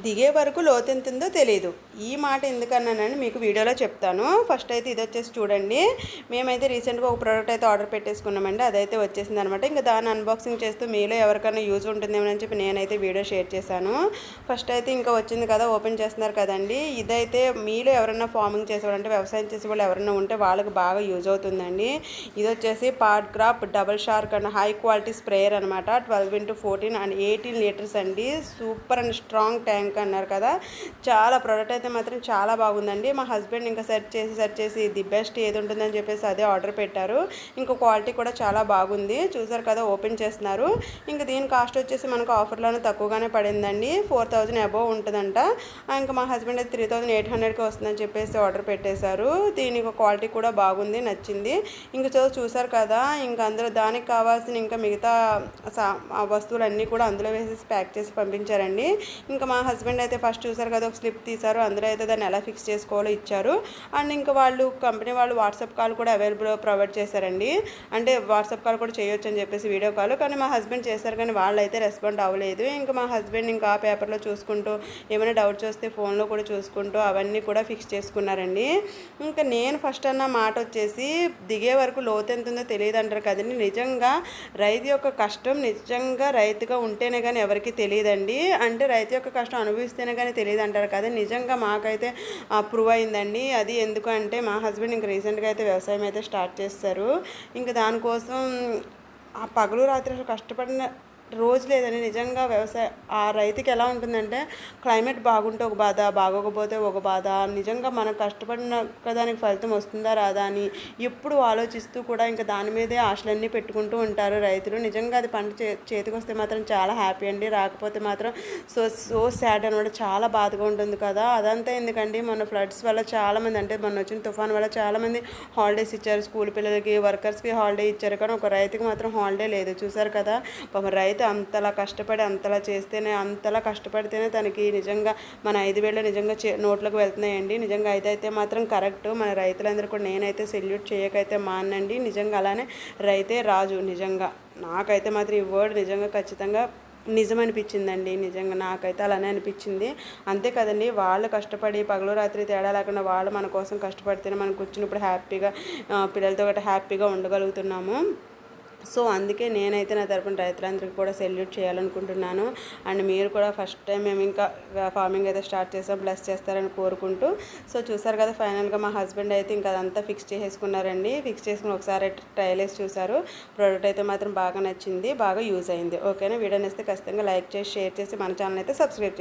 దిగే వరకు లోతెంతుందో తెలియదు. ఈ మాట ఎందుకన్నానని మీకు వీడియోలో చెప్తాను. ఫస్ట్ అయితే ఇది వచ్చేసి చూడండి. మేమైతే రీసెంట్గా ఒక ప్రోడక్ట్ అయితే ఆర్డర్ పెట్టేసుకున్నామండి. అదైతే వచ్చేసింది అనమాట. ఇంకా దాన్ని అన్బాక్సింగ్ చేస్తూ మీలో ఎవరికైనా యూజ్ ఉంటుందేమో అని చెప్పి నేనైతే వీడియో షేర్ చేశాను. ఫస్ట్ అయితే ఇంకా వచ్చింది కదా, ఓపెన్ చేస్తున్నారు కదండి. ఇదైతే మీలో ఎవరైనా ఫార్మింగ్ చేసేవాళ్ళు అంటే వ్యవసాయం చేసేవాళ్ళు ఎవరైనా ఉంటే వాళ్ళకి బాగా యూజ్ అవుతుందండి. ఇది వచ్చేసి part crop double shark and high quality sprayer అనమాట. 12x14 అండ్ 18 లీటర్స్ అండి. సూపర్ అండ్ స్ట్రాంగ్ ట్యాంక్ అన్నారు కదా. చాలా ప్రోడక్ట్ అయితే మాత్రం చాలా బాగుందండి. మా హస్బెండ్ ఇంకా సెర్చ్ చేసి ది బెస్ట్ ఏది ఉంటుందని చెప్పేసి అదే ఆర్డర్ పెట్టారు. ఇంకా క్వాలిటీ కూడా చాలా బాగుంది. చూసారు కదా, ఓపెన్ చేస్తున్నారు. ఇంకా దీని కాస్ట్ వచ్చేసి మనకు ఆఫర్లోనే తక్కువగానే పడిందండి. 4000 అబోవ్ ఉంటుందంట. ఇంకా మా హస్బెండ్ అయితే 3800కి వస్తుందని చెప్పేసి ఆర్డర్ పెట్టేశారు. దీనికి క్వాలిటీ కూడా బాగుంది, నచ్చింది. ఇంకా చూసారు కదా, ఇంకా అందులో దానికి కావాల్సిన ఇంకా మిగతా వస్తువులన్నీ కూడా అందులో వేసేసి ప్యాక్ చేసి పంపించారండి. ఇంకా మా హస్బెండ్ అయితే ఫస్ట్ చూసారు కదా, ఒక స్లిప్ తీశారు. అందులో అయితే దాన్ని ఎలా ఫిక్స్ చేసుకోవాలో ఇచ్చారు. అండ్ ఇంకా వాళ్ళు కంపెనీ వాళ్ళు వాట్సాప్ కాల్ కూడా అవైలబుల్ ప్రొవైడ్ చేశారండి. అంటే వాట్సాప్ కాల్ కూడా చేయొచ్చు అని చెప్పేసి వీడియో కాల్. కానీ మా హస్బెండ్ చేశారు, కానీ వాళ్ళు అయితే రెస్పాండ్ అవ్వలేదు. ఇంకా మా హస్బెండ్ ఇంకా ఆ పేపర్లో చూసుకుంటూ ఏమైనా డౌట్స్ వస్తే ఫోన్లో కూడా చూసుకుంటూ అవన్నీ కూడా ఫిక్స్ చేసుకున్నారండి. ఇంకా నేను ఫస్ట్ అన్న మాట వచ్చేసి దిగే వరకు లోతు ఎంత ఉందో తెలియదు అంటారు కదండి. నిజంగా రైతు యొక్క కష్టం నిజంగా రైతుగా ఉంటేనే కానీ ఎవరికి తెలియదండి. అంటే రైతు యొక్క కష్టం అనుభవిస్తేనే కానీ తెలియదు అంటారు కదా. నిజంగా మాకైతే ప్రూవ్ అయిందండి. అది ఎందుకంటే మా హస్బెండ్ ఇంకా రీసెంట్గా అయితే వ్యవసాయం అయితే స్టార్ట్ చేస్తారు. ఇంకా దానికోసం ఆ పగలు రాత్రి అసలు కష్టపడిన రోజు లేదని. నిజంగా ఆ రైతుకి ఎలా ఉంటుందంటే క్లైమేట్ బాగుంటే ఒక బాధ, బాగోకపోతే ఒక బాధ. నిజంగా మనం కష్టపడిన దానికి ఫలితం వస్తుందా రాదా అని ఎప్పుడు ఆలోచిస్తూ కూడా ఇంకా దాని మీదే ఆశలన్నీ పెట్టుకుంటూ ఉంటారు రైతులు. నిజంగా అది పంట చేతికి వస్తే మాత్రం చాలా హ్యాపీ అండి, రాకపోతే మాత్రం సో సాడ్ అనమాట. చాలా బాధగా ఉంటుంది కదా. అదంతా ఎందుకండి, మన ఫ్లడ్స్ వల్ల చాలామంది, అంటే మొన్న వచ్చిన తుఫాన్ వల్ల చాలామంది హాలిడేస్ ఇచ్చారు. స్కూల్ పిల్లలకి, వర్కర్స్కి హాలిడే ఇచ్చారు. కానీ ఒక రైతుకి మాత్రం హాలిడే లేదు. చూసారు కదా, రైతు అంతలా కష్టపడి అంతలా చేస్తేనే, అంతలా కష్టపడితేనే తనకి నిజంగా మన 5,000 నిజంగా నోట్లకు వెళ్తున్నాయండి. నిజంగా అయితే మాత్రం కరెక్ట్. మన రైతులందరూ కూడా నేనైతే సెల్యూట్ చేయకైతే మానండి. నిజంగా అలానే రైతే రాజు. నిజంగా నాకైతే మాత్రం ఈ వర్డ్ నిజంగా ఖచ్చితంగా నిజమనిపించిందండి. నిజంగా నాకైతే అలానే అనిపించింది. అంతే కదండి, వాళ్ళు కష్టపడి పగలు రాత్రి తేడా లేకుండా వాళ్ళు మన కోసం కష్టపడితేనే మనం కూర్చున్నప్పుడు హ్యాపీగా పిల్లలతో గట్రా హ్యాపీగా ఉండగలుగుతున్నాము. సో అందుకే నేనైతే నా తరపున రైతులందరికీ కూడా సెల్యూట్ చేయాలనుకుంటున్నాను. అండ్ మీరు కూడా ఫస్ట్ టైం మేము ఇంకా ఫార్మింగ్ అయితే స్టార్ట్ చేసాం, ప్లస్ చేస్తారని కోరుకుంటూ. సో చూసారు కదా, ఫైనల్గా మా హస్బెండ్ అయితే ఇంకా అదంతా ఫిక్స్ చేసేసుకున్నారండి. ఫిక్స్ చేసుకుని ఒకసారి ట్రయల్ వేసి చూసారు. ప్రోడక్ట్ అయితే మాత్రం బాగా నచ్చింది, బాగా యూజ్ అయింది. ఓకేనా, వీడియో నచ్చితే ఖచ్చితంగా లైక్ చేసి షేర్ చేసి మన ఛానల్ అయితే సబ్స్క్రైబ్ చేసి